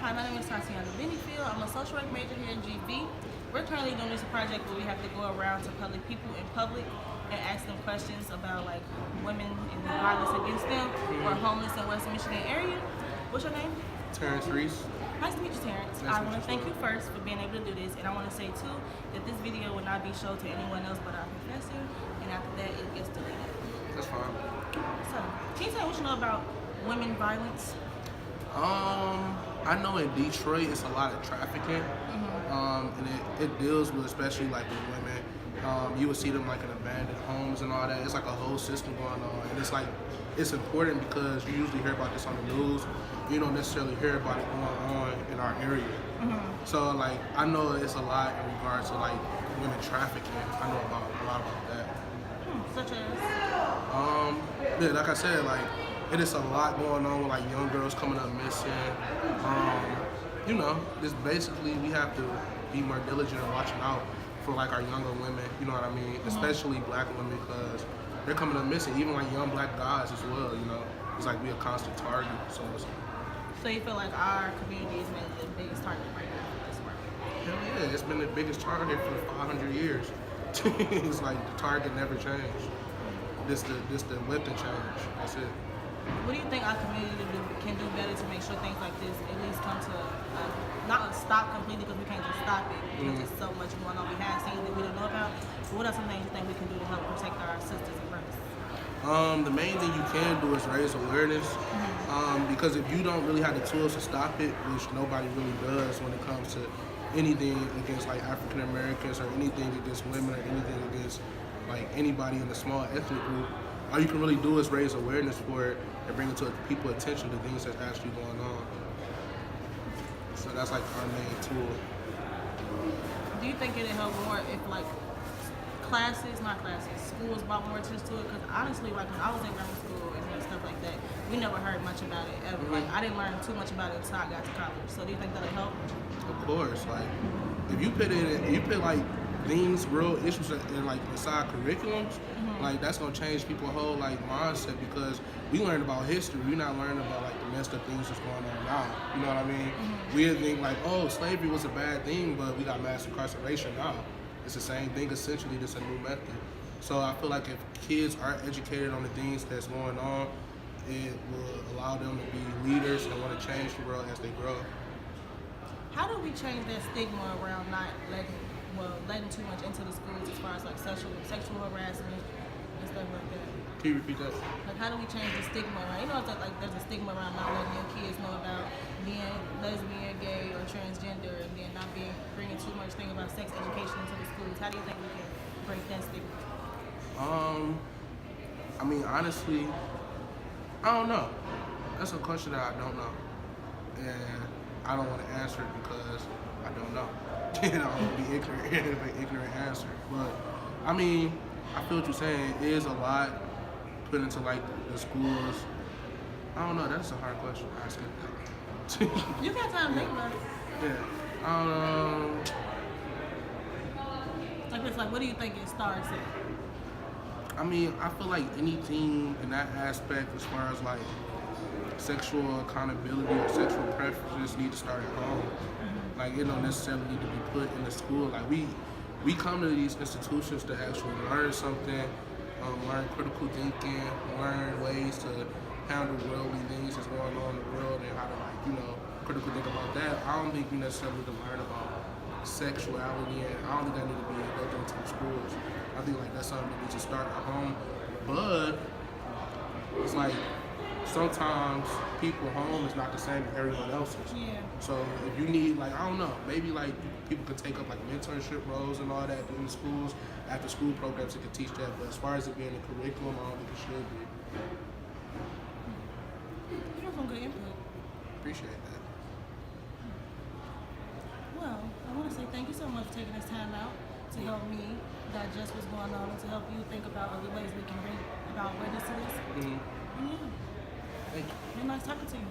Hi, my name is Tatiana Bennyfield. I'm a social work major here at GV. We're currently doing this project where we have to go around to public people in public and ask them questions about like women and the violence against them or homeless in West Michigan area. What's your name? Terrence Reese. Nice to meet you, Terrence. Nice to I meet want to you, thank too. you first for being able to do this, and I want to say too that this video will not be shown to anyone else but our professor, and after that it gets deleted. That's fine. So, can you tell me what you know about women violence? I know in Detroit it's a lot of trafficking, and it deals with especially like with women. You would see them like in abandoned homes and all that. It's like a whole system going on, and it's like it's important because you usually hear about this on the news. You don't necessarily hear about it going on in our area. So like I know it's a lot in regards to like women trafficking. I know about a lot about that. Such as? Yeah, like I said, like it is a lot going on with like young girls coming up missing. You know, just basically we have to be more diligent in watching out for like our younger women. You know what I mean? Especially black women because they're coming up missing. Even like young black guys as well. You know, it's like we a constant target. So So you feel like our community is maybe the biggest target right now for this work? hell yeah, it's been the biggest target for 500 years. It's like the target never changed. This the weapon change. That's it. What do you think our community can do better to make sure things like this at least come to not stop completely because we can't just stop it because there's so much going on behind the scenes that we don't know about. But what are some things you think we can do to help protect our sisters and brothers? The main thing you can do is raise awareness, because if you don't really have the tools to stop it, which nobody really does when it comes to anything against like African Americans or anything against women or anything against like anybody in the small ethnic group, all you can really do is raise awareness for it and bring it to people's attention to things that's actually going on. So that's like our main tool. Do you think it'd help more if like schools brought more attention to it? Because honestly, like when I was in grammar school and stuff like that, we never heard much about it ever. Like I didn't learn too much about it until I got to college. So do you think that'll help? Of course, like if you put like things, real issues in like inside curriculums, like that's gonna change people's whole like mindset because we learned about history. We're not learning about like the messed up things that's going on now. You know what I mean? We didn't think like, oh, slavery was a bad thing, but we got mass incarceration now. It's the same thing essentially, just a new method. So I feel like if kids are educated on the things that's going on, it will allow them to be leaders and want to change the world as they grow. How do we change that stigma around not letting too much into the schools as far as like sexual harassment and stuff like that? Can you repeat that? Like how do we change the stigma around? You know, it's like there's a stigma around not letting your kids know about being lesbian, gay, or transgender, and then not bringing too much thing about sex education into the schools. How do you think we can break that stigma? I mean, honestly, I don't know. That's a question that I don't know, and I don't want to answer it because I don't know. You know, be ignorant answer. But I mean, I feel what you're saying. It is a lot put into like the schools. I don't know. That's a hard question to ask it. You got time to think about it. Yeah. Like it's like, what do you think it starts at? I mean, I feel like anything in that aspect, as far as like sexual accountability or sexual preferences, need to start at home. Like it don't necessarily need to be put in the school. Like we come to these institutions to actually learn something, learn critical thinking, learn ways to handle worldly things that's going on in the world and how to like, you know, critical think about that. I don't think we necessarily need to learn about sexuality, and I don't think that need to be built into the schools. I think like that's something that needs to start at home. But it's like sometimes people home is not the same as everyone else's. Yeah. So if you need like, I don't know, maybe like people could take up like mentorship roles and all that in the schools, after school programs that could teach that. But as far as it being a curriculum, I don't think it should be. You have some good input. Appreciate that. Well, I want to say thank you so much for taking this time out to help me digest what's going on and to help you think about other ways we can bring about awareness to this. And yeah, Thank you. it's nice talking to you.